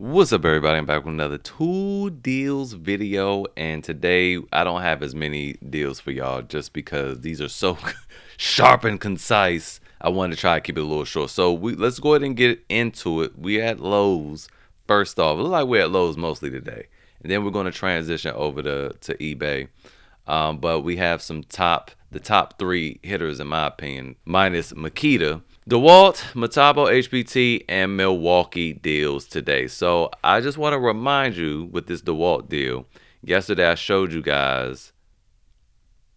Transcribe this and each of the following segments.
What's up, everybody? I'm back with another tool deals video, and today I don't have as many deals for y'all just because these are so sharp and concise. I wanted to try to keep it a little short. So let's go ahead and get into it. We at Lowe's first off. It looks like we're at Lowe's mostly today, and then we're going to transition over to eBay. But we have the top three hitters in my opinion, minus Makita. DeWalt, Metabo HPT, and Milwaukee deals today. So I just want to remind you with this DeWalt deal. Yesterday I showed you guys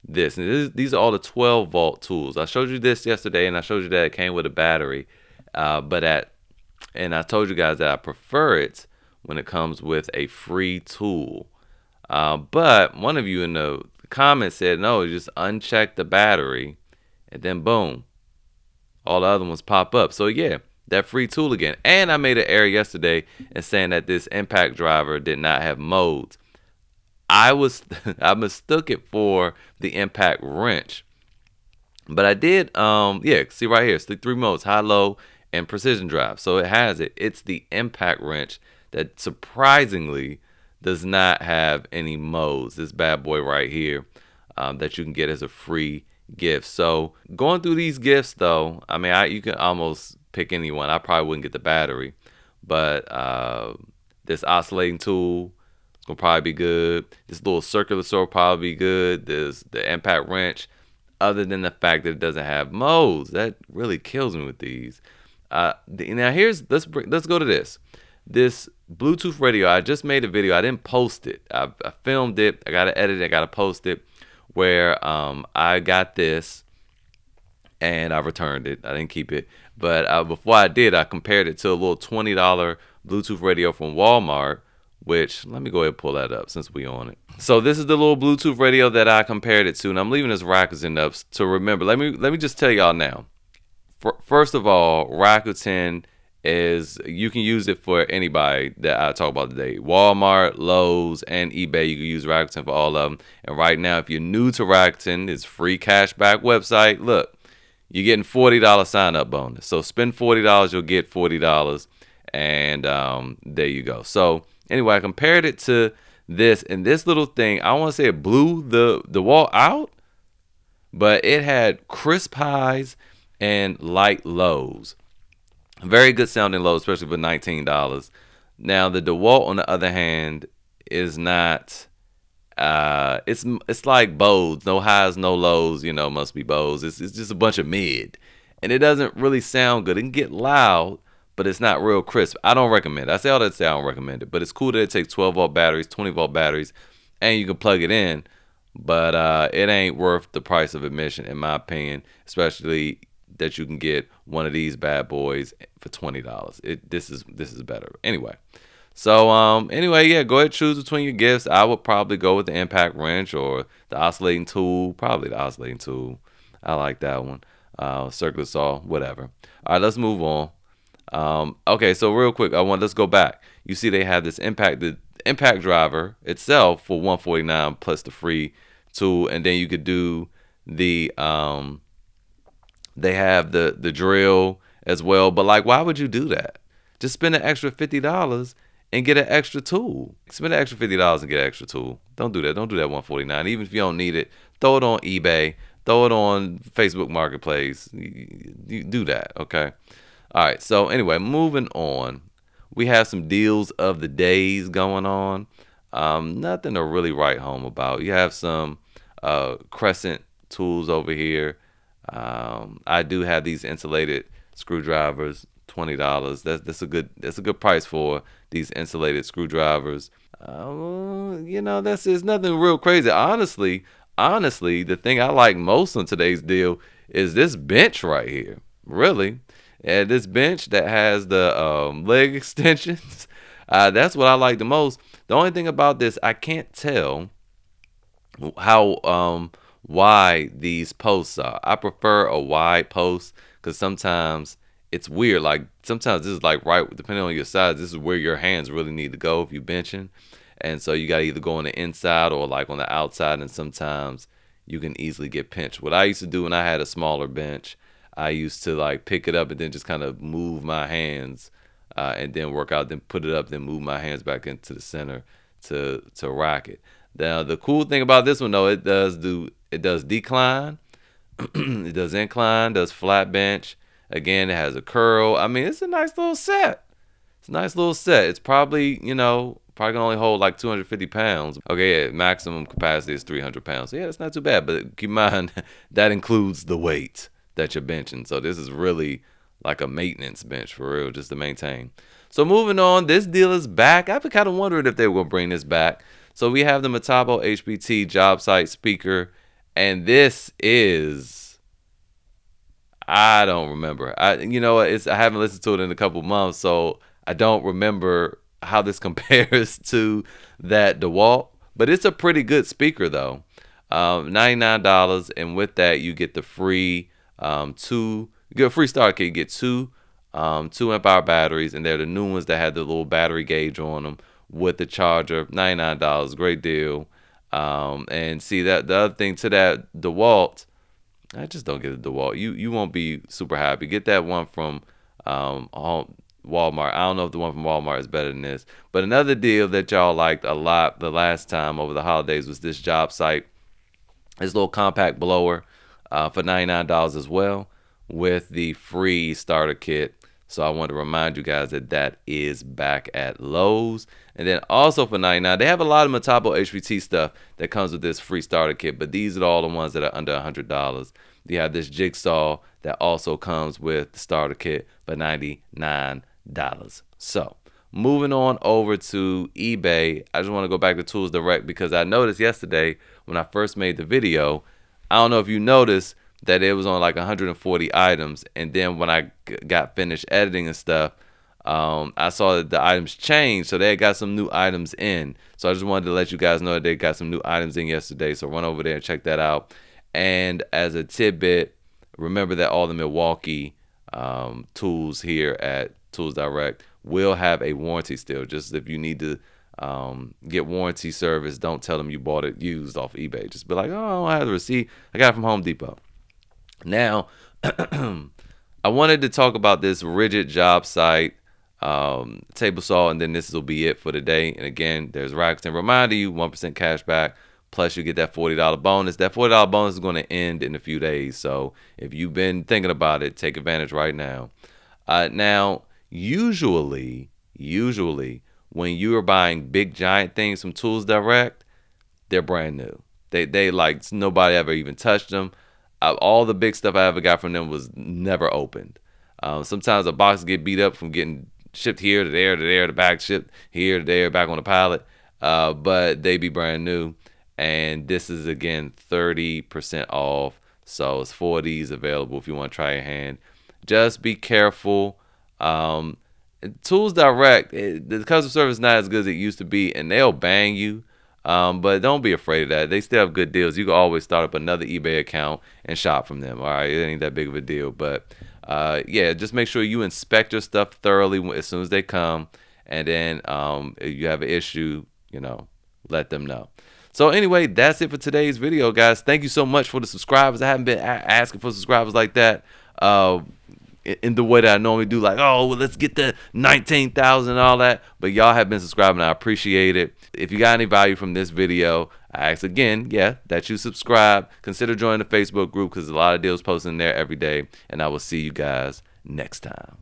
this. And these are all the 12 volt tools. I showed you this yesterday, and I showed you that it came with a battery. And I told you guys that I prefer it when it comes with a free tool. But one of you in the comments said, no, just uncheck the battery, and then boom, all the other ones pop up. So yeah, that free tool again. And I made an error yesterday in saying that this impact driver did not have modes. I mistook it for the impact wrench. But I did yeah, see right here, it's the three modes: high, low, and precision drive. So it has it. It's the impact wrench that surprisingly does not have any modes. This bad boy right here, that you can get as a free gift. So going through these gifts though, I mean, you can almost pick anyone. I probably wouldn't get the battery, but this oscillating tool will probably be good. This little circular saw will probably be good. There's the impact wrench. Other than the fact that it doesn't have modes, that really kills me with these. Now let's go to this Bluetooth radio. I just made a video. I didn't post it. I filmed it. I gotta edit it. I gotta post it. Where I got this and I returned it. I didn't keep it. But before I did, I compared it to a little $20 Bluetooth radio from Walmart. Which, let me go ahead and pull that up since we on it. So this is the little Bluetooth radio that I compared it to, and I'm leaving this Rakuten up to remember. Let me just tell y'all now. First of all, Rakuten is, you can use it for anybody that I talk about today. Walmart, Lowe's, and eBay. You can use Rakuten for all of them. And right now, if you're new to Rakuten, it's free cashback website. Look, you're getting $40 sign up bonus. So spend $40, you'll get $40, and there you go. So anyway, I compared it to this, and this little thing, I want to say it blew the wall out, but it had crisp highs and light lows. Very good sounding low, especially for $19. Now the DeWalt, on the other hand, is not. It's like Bose, no highs, no lows. Must be Bose. It's just a bunch of mid, and it doesn't really sound good. It can get loud, but it's not real crisp. I don't recommend it. I say all that to say I don't recommend it, but it's cool that it takes 12 volt batteries, 20 volt batteries, and you can plug it in. But it ain't worth the price of admission, in my opinion, especially that you can get one of these bad boys for $20. This is better. Anyway. So anyway, yeah, go ahead and choose between your gifts. I would probably go with the impact wrench or the oscillating tool. Probably the oscillating tool. I like that one. Circular saw, whatever. All right, let's move on. Okay, so real quick, let's go back. You see they have the impact driver itself for $149 plus the free tool, and then you could do the they have the drill as well. But like, why would you do that? Just spend an extra $50 and get an extra tool. Spend an extra $50 and get an extra tool. Don't do that. Don't do that $149. Even if you don't need it, throw it on eBay. Throw it on Facebook Marketplace. You do that, okay? All right. So anyway, moving on. We have some deals of the days going on. Nothing to really write home about. You have some Crescent tools over here. I do have these insulated screwdrivers, $20. That's a good price for these insulated screwdrivers. There's nothing real crazy. Honestly, the thing I like most on today's deal is this bench right here. Really, and this bench that has the leg extensions. That's what I like the most. The only thing about this, I can't tell how wide these posts are. I prefer a wide post because sometimes it's weird. Like sometimes this is like right, depending on your size, this is where your hands really need to go if you're benching. And so you got to either go on the inside or like on the outside. And sometimes you can easily get pinched. What I used to do when I had a smaller bench, I used to like pick it up and then just kind of move my hands and then work out, then put it up, then move my hands back into the center to rock it. Now the cool thing about this one though, it does decline, it does incline, does flat bench. Again, it has a curl. I mean, it's a nice little set. It's a nice little set. It's probably, probably gonna only hold like 250 pounds. Okay, yeah, maximum capacity is 300 pounds. So yeah, that's not too bad. But keep in mind, that includes the weight that you're benching. So this is really like a maintenance bench for real, just to maintain. So moving on, this deal is back. I've been kind of wondering if they were gonna bring this back. So we have the Metabo HPT job site speaker, and this is, I don't remember. I haven't listened to it in a couple months, so I don't remember how this compares to that DeWalt. But it's a pretty good speaker though. $99, and with that you get the free you get a free starter kit. You get two 2 amp hour batteries, and they're the new ones that had the little battery gauge on them with the charger. $99, great deal. And see that the other thing to that DeWalt, I just don't get a DeWalt. You won't be super happy. Get that one from Walmart. I don't know if the one from Walmart is better than this. But another deal that y'all liked a lot the last time over the holidays was this job site. This little compact blower for $99 as well, with the free starter kit. So I want to remind you guys that that is back at Lowe's. And then also for $99, they have a lot of Metabo HPT stuff that comes with this free starter kit, but these are all the ones that are under $100. You have this jigsaw that also comes with the starter kit for $99. So moving on over to eBay, I just want to go back to Tools Direct because I noticed yesterday when I first made the video, I don't know if you noticed that it was on like 140 items, and then when I got finished editing and stuff, I saw that the items changed, so they got some new items in. So I just wanted to let you guys know that they got some new items in yesterday, so run over there and check that out. And as a tidbit, remember that all the Milwaukee tools here at Tools Direct will have a warranty still. Just if you need to get warranty service, don't tell them you bought it used off eBay. Just be like, oh, I have the receipt. I got it from Home Depot. Now, I wanted to talk about this rigid job site table saw, and then this will be it for today. And again, there's Rakuten reminding you 1% cash back, plus you get that $40 bonus. That $40 bonus is going to end in a few days, so if you've been thinking about it, take advantage right now. Now, usually when you are buying big giant things from Tools Direct, they're brand new. They like nobody ever even touched them. All the big stuff I ever got from them was never opened. Sometimes a box get beat up from getting shipped here to there to there, the back shipped here to there, back on the pallet. But they be brand new. And this is, again, 30% off. So it's 4 of these available if you want to try your hand. Just be careful. Tools Direct, the customer service is not as good as it used to be, and they'll bang you. But don't be afraid of that. They still have good deals. You can always start up another eBay account and shop from them. All right, it ain't that big of a deal. But yeah, just make sure you inspect your stuff thoroughly as soon as they come. And then if you have an issue, let them know. So anyway, that's it for today's video, guys. Thank you so much for the subscribers. I haven't been asking for subscribers like that in the way that I normally do, like, oh, well, let's get the 19,000 and all that. But y'all have been subscribing. I appreciate it. If you got any value from this video, I ask again, that you subscribe. Consider joining the Facebook group because there's a lot of deals posted in there every day. And I will see you guys next time.